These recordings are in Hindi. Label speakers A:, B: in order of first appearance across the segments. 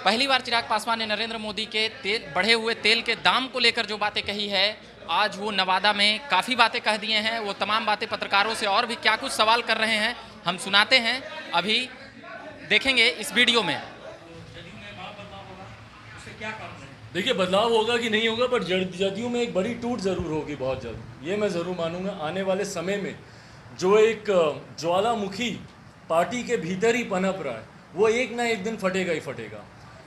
A: पहली बार चिराग पासवान ने नरेंद्र मोदी के बढ़े हुए तेल के दाम को लेकर जो बातें कही है, आज वो नवादा में काफ़ी बातें कह दिए हैं। वो तमाम बातें पत्रकारों से और भी क्या कुछ सवाल कर रहे हैं, हम सुनाते हैं, अभी देखेंगे इस वीडियो में।
B: देखिए, बदलाव होगा कि नहीं होगा, पर जदयू में एक बड़ी टूट ज़रूर होगी बहुत जल्द, ये मैं ज़रूर मानूंगा। आने वाले समय में जो एक ज्वालामुखी पार्टी के भीतर ही पनप रहा है, वो एक ना एक दिन फटेगा ही फटेगा।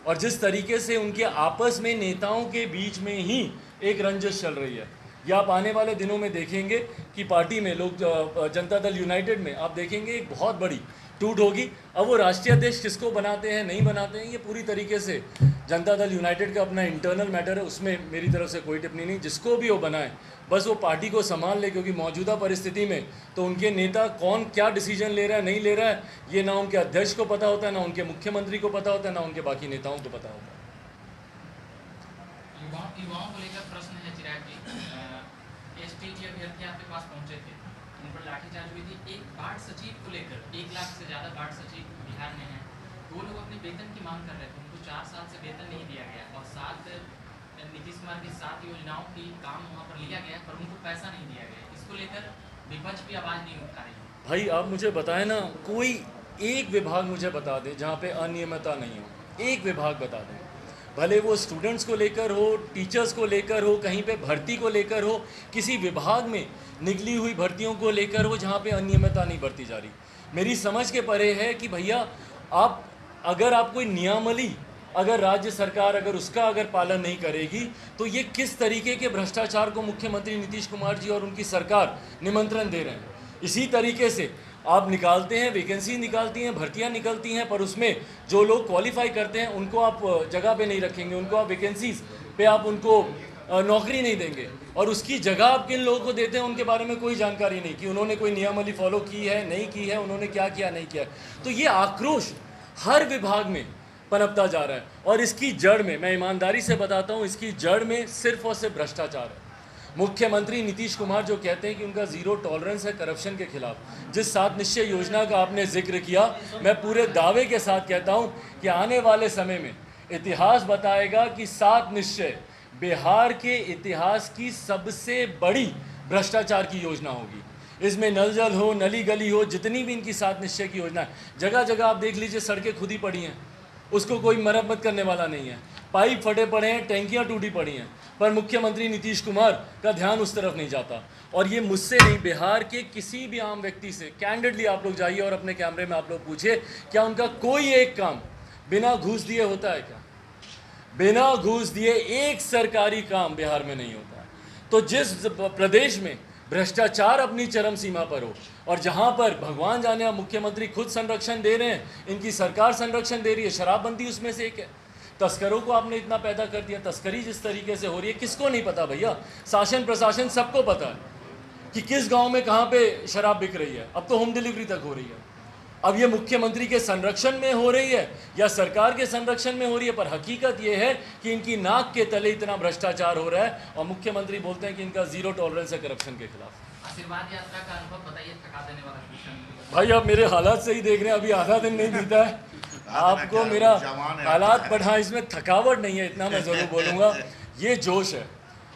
B: और जिस तरीके से उनके आपस में नेताओं के बीच में ही एक रंजिश चल रही है, ये आप आने वाले दिनों में देखेंगे कि पार्टी में जनता दल यूनाइटेड में आप देखेंगे एक बहुत बड़ी टूट होगी। अब वो राष्ट्रीय अध्यक्ष किसको बनाते हैं नहीं बनाते हैं, ये पूरी तरीके से जनता दल यूनाइटेड का अपना इंटरनल मैटर है, उसमें मेरी तरफ से कोई टिप्पणी नहीं। जिसको भी वो बनाए, बस वो पार्टी को संभाल ले, क्योंकि मौजूदा परिस्थिति में तो उनके नेता कौन क्या डिसीजन ले रहा है नहीं ले रहा है, ये ना उनके अध्यक्ष को पता होता है, ना उनके मुख्यमंत्री को पता होता है, ना उनके बाकी नेताओं को पता होता है।
A: युवाओं को लेकर प्रश्न है चिराग जी, एसटी के अभ्यर्थी आपके पास पहुंचे थे, उन पर लाठीचार्ज हुई थी। एक वार्ड सचिव को लेकर 1 लाख से ज़्यादा वार्ड सचिव बिहार में हैं, वो लोग अपने वेतन की मांग कर रहे थे, उनको 4 साल से वेतन नहीं दिया गया और 7 नीतीश कुमार की 7 योजनाओं की काम वहाँ पर लिया गया पर उनको पैसा नहीं दिया गया। इसको लेकर विपक्ष भी आवाज़ नहीं उठा रही।
B: भाई आप मुझे बताएं ना, कोई एक विभाग मुझे बता दें जहाँ पे अनियमितता नहीं हो, एक विभाग बता दें, भले वो स्टूडेंट्स को लेकर हो, टीचर्स को लेकर हो, कहीं पे भर्ती को लेकर हो, किसी विभाग में निकली हुई भर्तियों को लेकर हो जहाँ पे अनियमितता नहीं बरती जा रही। मेरी समझ के परे है कि भैया अगर आप कोई नियमावली अगर राज्य सरकार अगर पालन नहीं करेगी, तो ये किस तरीके के भ्रष्टाचार को मुख्यमंत्री नीतीश कुमार जी और उनकी सरकार निमंत्रण दे रहे हैं। इसी तरीके से आप निकालते हैं, वैकेंसी निकालती हैं, भर्तियां निकलती हैं, पर उसमें जो लोग क्वालिफाई करते हैं उनको आप जगह पे नहीं रखेंगे, उनको आप वैकेंसीज पे आप उनको नौकरी नहीं देंगे, और उसकी जगह आप किन लोगों को देते हैं उनके बारे में कोई जानकारी नहीं कि उन्होंने कोई नियमावली फॉलो की है नहीं की है, उन्होंने क्या किया नहीं किया। तो ये आक्रोश हर विभाग में पनपता जा रहा है, और इसकी जड़ में मैं ईमानदारी से बताता हूँ, इसकी जड़ में सिर्फ और सिर्फ भ्रष्टाचार है। मुख्यमंत्री नीतीश कुमार जो कहते हैं कि उनका जीरो टॉलरेंस है करप्शन के खिलाफ, जिस 7 निश्चय योजना का आपने जिक्र किया, मैं पूरे दावे के साथ कहता हूं कि आने वाले समय में इतिहास बताएगा कि 7 निश्चय बिहार के इतिहास की सबसे बड़ी भ्रष्टाचार की योजना होगी। इसमें नल जल हो, नली गली हो, जितनी भी इनकी 7 निश्चय की योजना है, जगह जगह आप देख लीजिए सड़कें खुद ही पड़ी हैं, उसको कोई मरम्मत करने वाला नहीं है, पाइप फटे पड़े हैं, टैंकियां टूटी पड़ी हैं, पर मुख्यमंत्री नीतीश कुमार का ध्यान उस तरफ नहीं जाता। और ये मुझसे नहीं, बिहार के किसी भी आम व्यक्ति से कैंडिडली आप लोग जाइए और अपने कैमरे में आप लोग पूछिए, क्या उनका कोई एक काम बिना घूस दिए होता है क्या? बिना घूस दिए एक सरकारी काम बिहार में नहीं होता है। तो जिस प्रदेश में भ्रष्टाचार अपनी चरम सीमा पर हो, और जहां पर भगवान जाने मुख्यमंत्री खुद संरक्षण दे रहे हैं, इनकी सरकार संरक्षण दे रही है, शराबबंदी उसमें से एक है। तस्करों को आपने इतना पैदा कर दिया, तस्करी जिस तरीके से हो रही है, किसको नहीं पता भैया? शासन प्रशासन सबको पता है कि किस गांव में कहां पे शराब बिक रही है। अब तो होम डिलीवरी तक हो रही है। अब ये मुख्यमंत्री के संरक्षण में हो रही है या सरकार के संरक्षण में हो रही है, पर हकीकत ये है कि इनकी नाक के तले इतना भ्रष्टाचार हो रहा है, और मुख्यमंत्री बोलते हैं कि इनका जीरो टॉलरेंस है करप्शन के खिलाफ।
A: आशीर्वाद यात्रा का अनुभव बताइए, थका देने वाला क्वेश्चन।
B: भाई आप मेरे हालात से ही देख रहे हैं, अभी आधा दिन नहीं बीता है, आपको मेरा हालात बढ़ा, इसमें थकावट नहीं है, इतना मैं ज़रूर बोलूँगा। ये जोश है,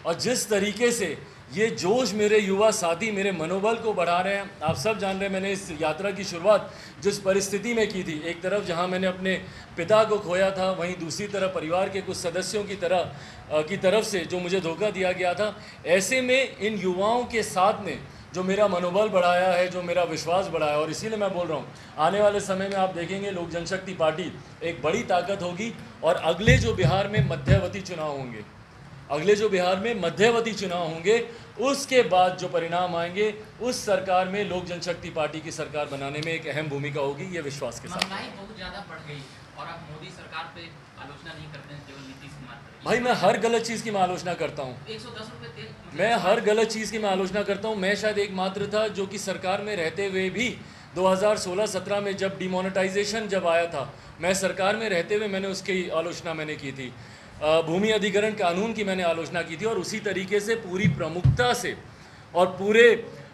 B: और जिस तरीके से ये जोश मेरे युवा साथी मेरे मनोबल को बढ़ा रहे हैं। आप सब जान रहे हैं, मैंने इस यात्रा की शुरुआत जिस परिस्थिति में की थी, एक तरफ जहां मैंने अपने पिता को खोया था, वहीं दूसरी तरफ परिवार के कुछ सदस्यों की तरफ से जो मुझे धोखा दिया गया था। ऐसे में इन युवाओं के साथ ने जो मेरा मनोबल बढ़ाया है, जो मेरा विश्वास बढ़ाया है, और इसीलिए मैं बोल रहा हूँ आने वाले समय में आप देखेंगे लोक जनशक्ति पार्टी एक बड़ी ताकत होगी। और अगले जो बिहार में मध्यवर्ती चुनाव होंगे, उसके बाद जो परिणाम आएंगे, उस सरकार में लोक जनशक्ति पार्टी की सरकार बनाने में एक अहम भूमिका होगी, ये विश्वास के साथ।
A: महंगाई बहुत ज़्यादा बढ़ गई और आप मोदी सरकार पे आलोचना नहीं करते हैं, केवल नीतीश कुमार पर।
B: भाई मैं हर गलत चीज़ की मैं आलोचना करता हूँ,
A: 110 रुपये तेल,
B: मैं हर गलत चीज़ की मैं आलोचना करता हूँ। मैं शायद एकमात्र था जो कि सरकार में रहते हुए भी 2016-17 में जब डिमोनेटाइजेशन जब आया था, मैं सरकार में रहते हुए मैंने उसकी आलोचना मैंने की थी। भूमि अधिग्रहण कानून की मैंने आलोचना की थी, और उसी तरीके से पूरी प्रमुखता से और पूरे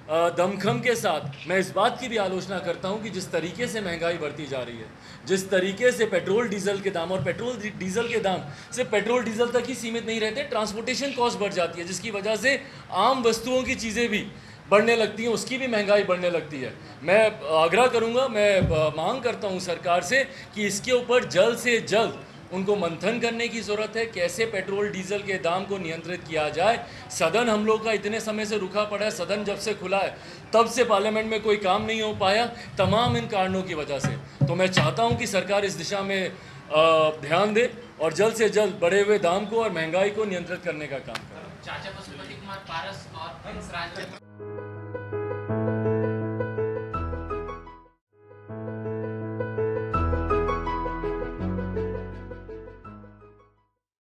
B: दमखम के साथ मैं इस बात की भी आलोचना करता हूं कि जिस तरीके से महंगाई बढ़ती जा रही है, जिस तरीके से पेट्रोल डीजल के दाम, और पेट्रोल डीजल के दाम सिर्फ पेट्रोल डीजल तक ही सीमित नहीं रहते, ट्रांसपोर्टेशन कॉस्ट बढ़ जाती है, जिसकी वजह से आम वस्तुओं की चीज़ें भी बढ़ने लगती हैं, उसकी भी महंगाई बढ़ने लगती है। मैं आग्रह करूंगा, मैं मांग करता हूं सरकार से कि इसके ऊपर जल्द से जल्द उनको मंथन करने की ज़रूरत है, कैसे पेट्रोल डीजल के दाम को नियंत्रित किया जाए। सदन हम लोग का इतने समय से रुका पड़ा है, सदन जब से खुला है तब से पार्लियामेंट में कोई काम नहीं हो पाया, तमाम इन कारणों की वजह से। तो मैं चाहता हूं कि सरकार इस दिशा में ध्यान दे और जल्द से जल्द बढ़े हुए दाम को और महंगाई को नियंत्रित करने का काम करे।
A: चाचा पशुपति कुमार पारस और प्रिंस राज